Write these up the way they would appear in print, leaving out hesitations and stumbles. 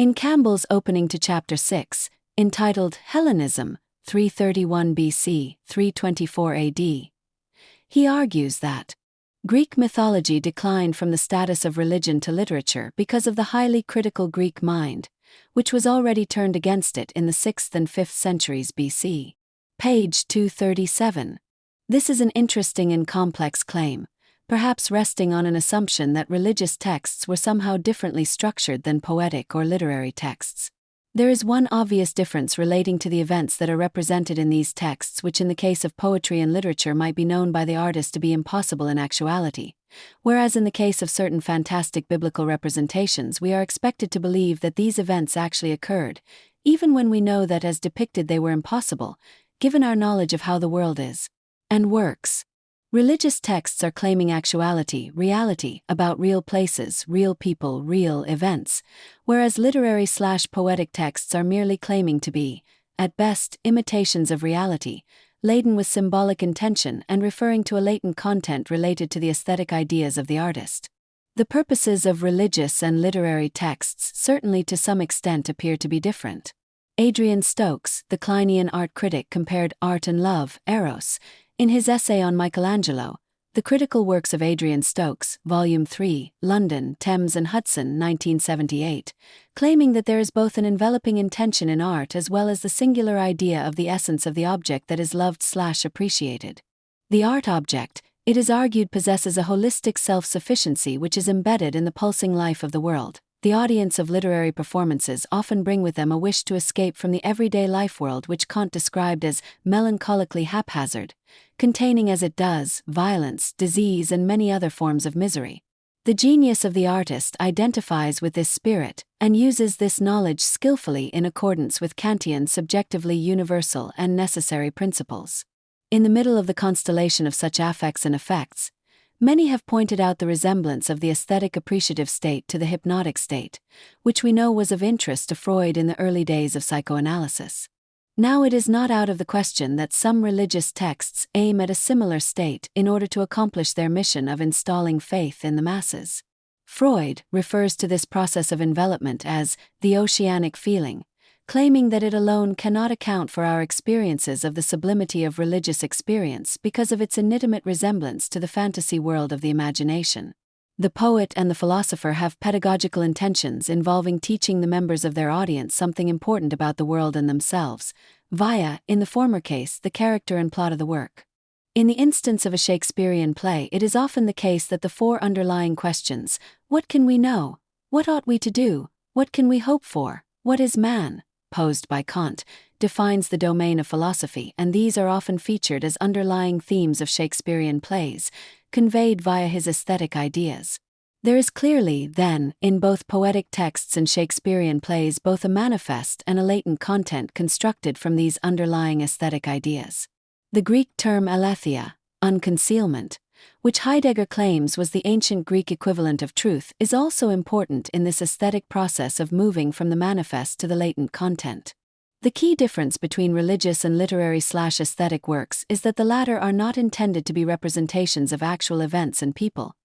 In Campbell's opening to Chapter 6, entitled Hellenism, 331 BC, 324 AD, he argues that Greek mythology declined from the status of religion to literature because of the highly critical Greek mind, which was already turned against it in the 6th and 5th centuries BC. Page 237. This is an interesting and complex claim, perhaps resting on an assumption that religious texts were somehow differently structured than poetic or literary texts. There is one obvious difference relating to the events that are represented in these texts, which in the case of poetry and literature might be known by the artist to be impossible in actuality, whereas in the case of certain fantastic biblical representations we are expected to believe that these events actually occurred, even when we know that as depicted they were impossible, given our knowledge of how the world is and works. Religious texts are claiming actuality, reality, about real places, real people, real events, whereas literary/poetic texts are merely claiming to be, at best, imitations of reality, laden with symbolic intention and referring to a latent content related to the aesthetic ideas of the artist. The purposes of religious and literary texts certainly to some extent appear to be different. Adrian Stokes, the Kleinian art critic, compared art and love, eros, in his essay on Michelangelo, The Critical Works of Adrian Stokes, Volume 3, London, Thames and Hudson, 1978, claiming that there is both an enveloping intention in art as well as the singular idea of the essence of the object that is loved/appreciated. The art object, it is argued, possesses a holistic self-sufficiency which is embedded in the pulsing life of the world. The audience of literary performances often bring with them a wish to escape from the everyday life world which Kant described as melancholically haphazard, containing as it does violence, disease and many other forms of misery. The genius of the artist identifies with this spirit and uses this knowledge skillfully in accordance with Kantian subjectively universal and necessary principles. In the middle of the constellation of such affects and effects, many have pointed out the resemblance of the aesthetic appreciative state to the hypnotic state, which we know was of interest to Freud in the early days of psychoanalysis. Now it is not out of the question that some religious texts aim at a similar state in order to accomplish their mission of installing faith in the masses. Freud refers to this process of envelopment as the oceanic feeling, claiming that it alone cannot account for our experiences of the sublimity of religious experience because of its intimate resemblance to the fantasy world of the imagination. The poet and the philosopher have pedagogical intentions involving teaching the members of their audience something important about the world and themselves, via, in the former case, the character and plot of the work. In the instance of a Shakespearean play, it is often the case that the four underlying questions, what can we know? What ought we to do? What can we hope for? What is man? Posed by Kant, defines the domain of philosophy, and these are often featured as underlying themes of Shakespearean plays, conveyed via his aesthetic ideas. There is clearly, then, in both poetic texts and Shakespearean plays both a manifest and a latent content constructed from these underlying aesthetic ideas. The Greek term aletheia, unconcealment, which Heidegger claims was the ancient Greek equivalent of truth, is also important in this aesthetic process of moving from the manifest to the latent content. The key difference between religious and literary/aesthetic works is that the latter are not intended to be representations of actual events and people,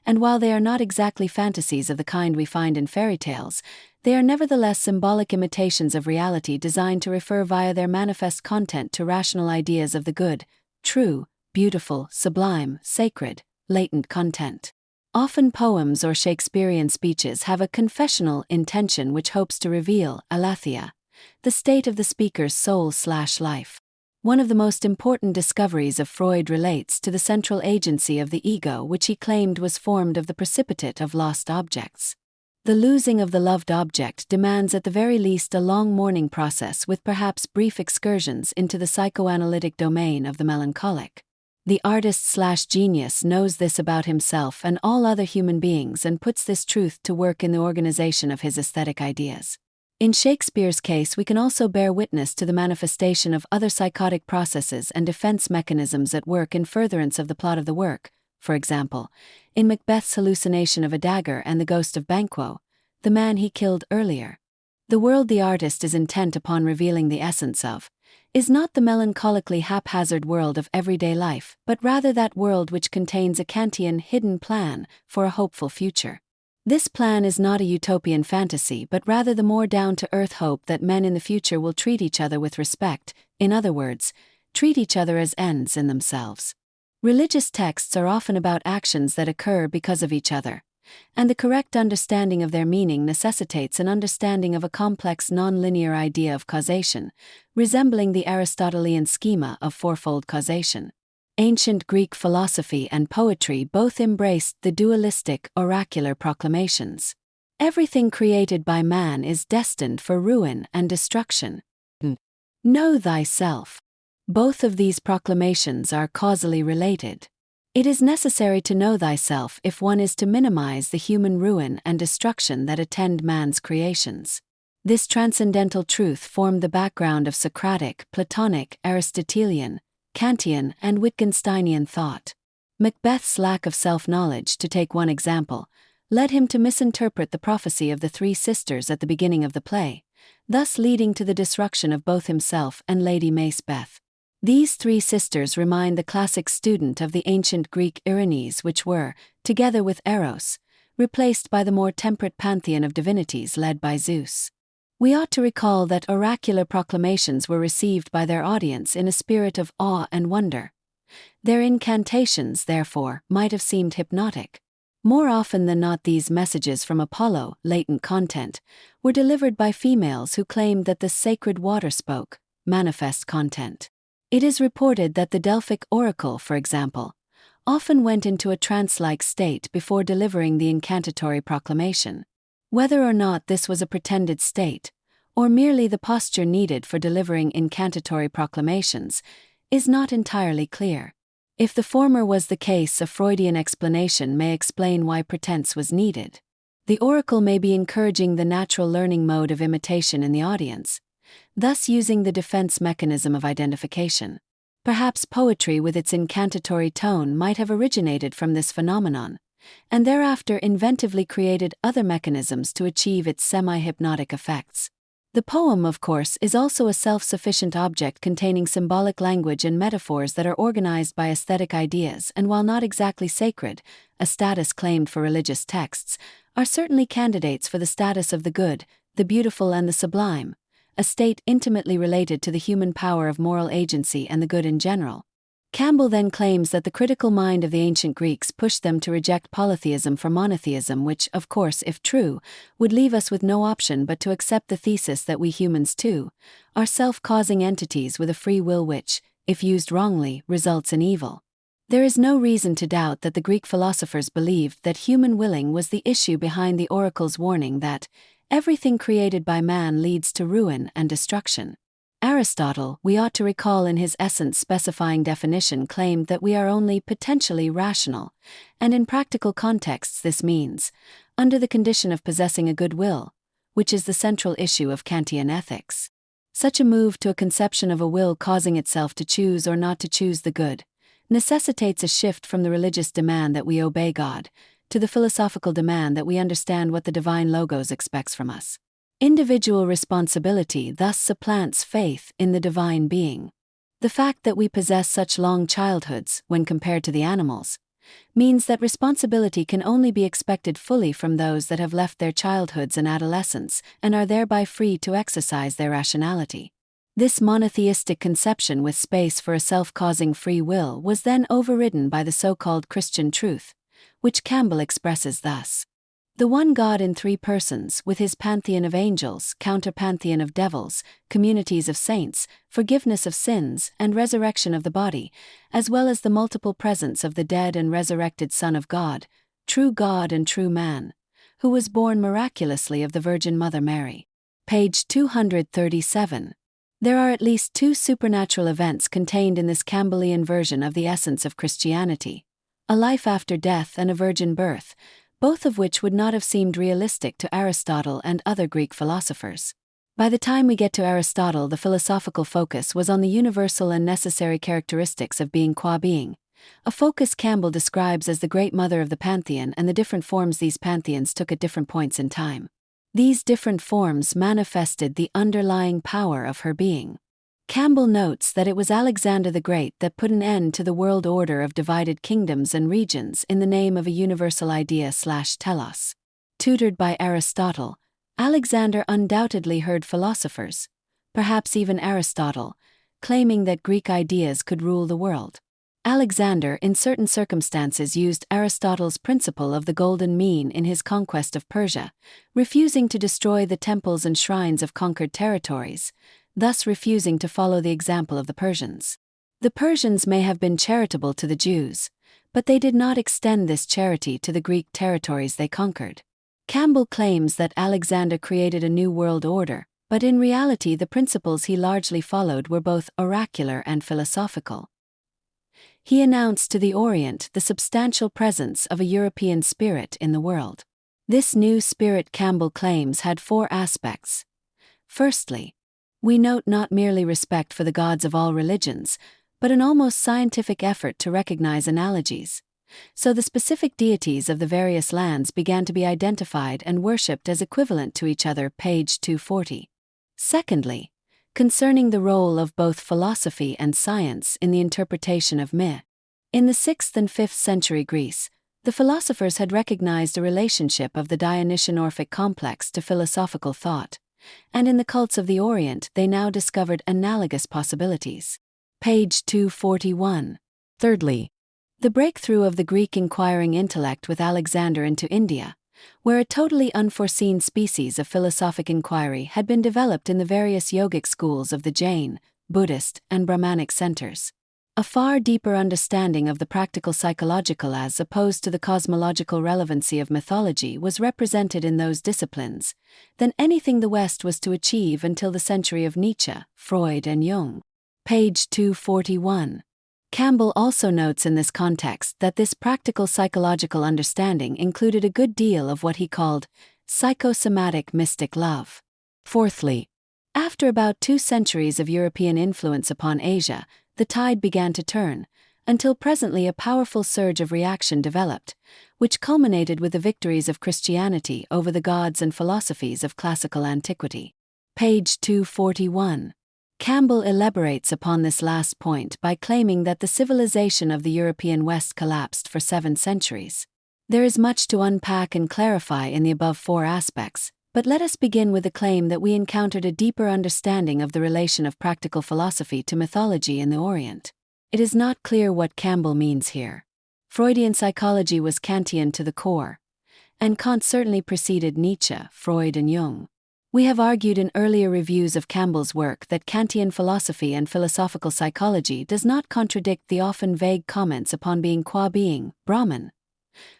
and while they are not exactly fantasies of the kind we find in fairy tales, they are nevertheless symbolic imitations of reality designed to refer via their manifest content to rational ideas of the good, true, beautiful, sublime, sacred, latent content. Often poems or Shakespearean speeches have a confessional intention which hopes to reveal, aletheia, the state of the speaker's soul/life. One of the most important discoveries of Freud relates to the central agency of the ego, which he claimed was formed of the precipitate of lost objects. The losing of the loved object demands at the very least a long mourning process with perhaps brief excursions into the psychoanalytic domain of the melancholic. The artist/genius knows this about himself and all other human beings and puts this truth to work in the organization of his aesthetic ideas. In Shakespeare's case, we can also bear witness to the manifestation of other psychotic processes and defense mechanisms at work in furtherance of the plot of the work. For example, in Macbeth's hallucination of a dagger and the ghost of Banquo, the man he killed earlier. The world the artist is intent upon revealing the essence of is not the melancholically haphazard world of everyday life, but rather that world which contains a Kantian hidden plan for a hopeful future. This plan is not a utopian fantasy but rather the more down-to-earth hope that men in the future will treat each other with respect, in other words, treat each other as ends in themselves. Religious texts are often about actions that occur because of each other, and the correct understanding of their meaning necessitates an understanding of a complex non-linear idea of causation, resembling the Aristotelian schema of fourfold causation. Ancient Greek philosophy and poetry both embraced the dualistic oracular proclamations. Everything created by man is destined for ruin and destruction. Know thyself. Both of these proclamations are causally related. It is necessary to know thyself if one is to minimize the human ruin and destruction that attend man's creations. This transcendental truth formed the background of Socratic, Platonic, Aristotelian, Kantian, and Wittgensteinian thought. Macbeth's lack of self-knowledge, to take one example, led him to misinterpret the prophecy of the three sisters at the beginning of the play, thus leading to the destruction of both himself and Lady Macbeth. These three sisters remind the classic student of the ancient Greek Erinyes, which were, together with Eros, replaced by the more temperate pantheon of divinities led by Zeus. We ought to recall that oracular proclamations were received by their audience in a spirit of awe and wonder. Their incantations, therefore, might have seemed hypnotic. More often than not, these messages from Apollo, latent content, were delivered by females who claimed that the sacred water spoke, manifest content. It is reported that the Delphic oracle, for example, often went into a trance-like state before delivering the incantatory proclamation. Whether or not this was a pretended state, or merely the posture needed for delivering incantatory proclamations, is not entirely clear. If the former was the case, a Freudian explanation may explain why pretense was needed. The oracle may be encouraging the natural learning mode of imitation in the audience, thus using the defense mechanism of identification. Perhaps poetry with its incantatory tone might have originated from this phenomenon, and thereafter inventively created other mechanisms to achieve its semi-hypnotic effects. The poem, of course, is also a self-sufficient object containing symbolic language and metaphors that are organized by aesthetic ideas, and while not exactly sacred, a status claimed for religious texts, are certainly candidates for the status of the good, the beautiful and the sublime, a state intimately related to the human power of moral agency and the good in general. Campbell then claims that the critical mind of the ancient Greeks pushed them to reject polytheism for monotheism, which, of course, if true, would leave us with no option but to accept the thesis that we humans, too, are self-causing entities with a free will which, if used wrongly, results in evil. There is no reason to doubt that the Greek philosophers believed that human willing was the issue behind the oracle's warning that everything created by man leads to ruin and destruction. Aristotle, we ought to recall, in his essence-specifying definition, claimed that we are only potentially rational, and in practical contexts this means, under the condition of possessing a good will, which is the central issue of Kantian ethics. Such a move to a conception of a will causing itself to choose or not to choose the good necessitates a shift from the religious demand that we obey God, to the philosophical demand that we understand what the divine logos expects from us. Individual responsibility thus supplants faith in the divine being. The fact that we possess such long childhoods, when compared to the animals, means that responsibility can only be expected fully from those that have left their childhoods and adolescence and are thereby free to exercise their rationality. This monotheistic conception with space for a self-causing free will was then overridden by the so-called Christian truth, which Campbell expresses thus. The one God in three persons, with his pantheon of angels, counter-pantheon of devils, communities of saints, forgiveness of sins, and resurrection of the body, as well as the multiple presence of the dead and resurrected Son of God and true man, who was born miraculously of the Virgin Mother Mary. Page 237. There are at least two supernatural events contained in this Campbellian version of the essence of Christianity: a life after death and a virgin birth, both of which would not have seemed realistic to Aristotle and other Greek philosophers. By the time we get to Aristotle, the philosophical focus was on the universal and necessary characteristics of being qua being, a focus Campbell describes as the great mother of the pantheon and the different forms these pantheons took at different points in time. These different forms manifested the underlying power of her being. Campbell notes that it was Alexander the Great that put an end to the world order of divided kingdoms and regions in the name of a universal idea/telos. tutored by Aristotle, Alexander undoubtedly heard philosophers, perhaps even Aristotle, claiming that Greek ideas could rule the world. Alexander, in certain circumstances, used Aristotle's principle of the Golden Mean in his conquest of Persia, refusing to destroy the temples and shrines of conquered territories, thus refusing to follow the example of the Persians. The Persians may have been charitable to the Jews, but they did not extend this charity to the Greek territories they conquered. Campbell claims that Alexander created a new world order, but in reality the principles he largely followed were both oracular and philosophical. He announced to the Orient the substantial presence of a European spirit in the world. This new spirit, Campbell claims, had four aspects. Firstly, we note not merely respect for the gods of all religions, but an almost scientific effort to recognize analogies. So the specific deities of the various lands began to be identified and worshipped as equivalent to each other, page 240. Secondly, concerning the role of both philosophy and science in the interpretation of myth. In the 6th and 5th century Greece, the philosophers had recognized a relationship of the Dionysian-Orphic complex to philosophical thought, and in the cults of the Orient they now discovered analogous possibilities. Page 241. Thirdly, the breakthrough of the Greek inquiring intellect with Alexander into India, where a totally unforeseen species of philosophic inquiry had been developed in the various yogic schools of the Jain, Buddhist, and Brahmanic centers. A far deeper understanding of the practical psychological as opposed to the cosmological relevancy of mythology was represented in those disciplines than anything the West was to achieve until the century of Nietzsche, Freud, and Jung. Page 241. Campbell also notes in this context that this practical psychological understanding included a good deal of what he called psychosomatic mystic love. Fourthly, after about 2 centuries of European influence upon Asia, the tide began to turn, until presently a powerful surge of reaction developed, which culminated with the victories of Christianity over the gods and philosophies of classical antiquity. Page 241. Campbell elaborates upon this last point by claiming that the civilization of the European West collapsed for 7 centuries. There is much to unpack and clarify in the above 4 aspects, but let us begin with the claim that we encountered a deeper understanding of the relation of practical philosophy to mythology in the Orient. It is not clear what Campbell means here. Freudian psychology was Kantian to the core, and Kant certainly preceded Nietzsche, Freud, and Jung. We have argued in earlier reviews of Campbell's work that Kantian philosophy and philosophical psychology does not contradict the often vague comments upon being qua being, Brahman,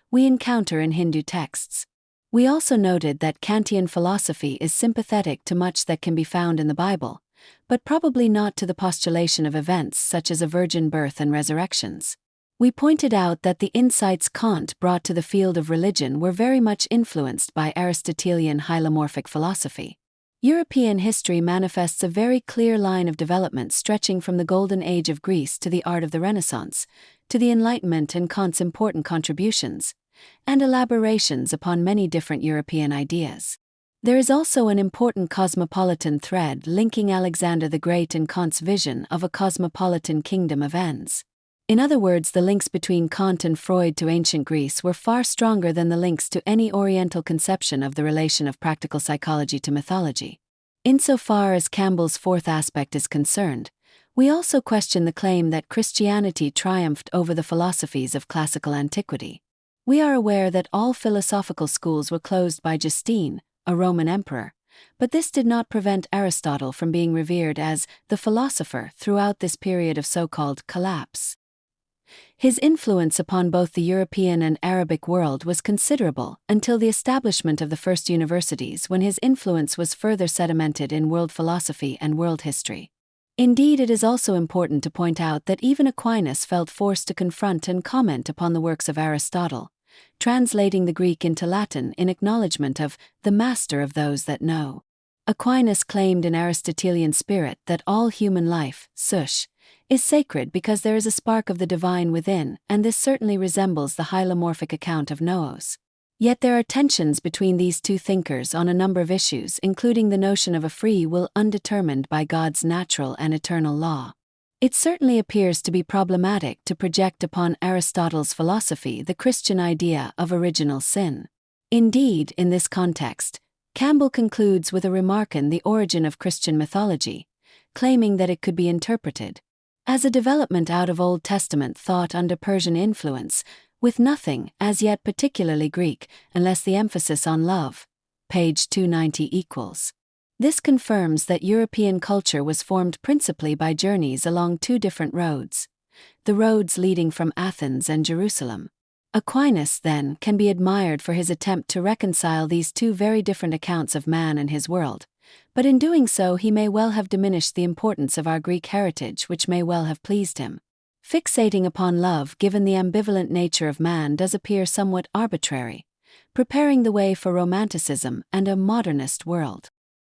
we encounter in Hindu texts. We also noted that Kantian philosophy is sympathetic to much that can be found in the Bible, but probably not to the postulation of events such as a virgin birth and resurrections. We pointed out that the insights Kant brought to the field of religion were very much influenced by Aristotelian hylomorphic philosophy. European history manifests a very clear line of development stretching from the Golden Age of Greece to the art of the Renaissance, to the Enlightenment and Kant's important contributions, and elaborations upon many different European ideas. There is also an important cosmopolitan thread linking Alexander the Great and Kant's vision of a cosmopolitan kingdom of ends. In other words, the links between Kant and Freud to ancient Greece were far stronger than the links to any Oriental conception of the relation of practical psychology to mythology. Insofar as Campbell's 4th aspect is concerned, we also question the claim that Christianity triumphed over the philosophies of classical antiquity. We are aware that all philosophical schools were closed by Justine, a Roman emperor, but this did not prevent Aristotle from being revered as the philosopher throughout this period of so-called collapse. His influence upon both the European and Arabic world was considerable until the establishment of the first universities, when his influence was further sedimented in world philosophy and world history. Indeed, it is also important to point out that even Aquinas felt forced to confront and comment upon the works of Aristotle, translating the Greek into Latin in acknowledgement of the master of those that know. Aquinas claimed in Aristotelian spirit that all human life, sush, is sacred because there is a spark of the divine within, and this certainly resembles the hylomorphic account of Noos. Yet there are tensions between these two thinkers on a number of issues, including the notion of a free will undetermined by God's natural and eternal law. It certainly appears to be problematic to project upon Aristotle's philosophy the Christian idea of original sin. Indeed, in this context, Campbell concludes with a remark on the origin of Christian mythology, claiming that it could be interpreted as a development out of Old Testament thought under Persian influence, with nothing as yet particularly Greek, unless the emphasis on love. Page 290 equals. This confirms that European culture was formed principally by journeys along two different roads, the roads leading from Athens and Jerusalem. Aquinas, then, can be admired for his attempt to reconcile these two very different accounts of man and his world, but in doing so he may well have diminished the importance of our Greek heritage, which may well have pleased him. Fixating upon love, given the ambivalent nature of man, does appear somewhat arbitrary, preparing the way for romanticism and a modernist world.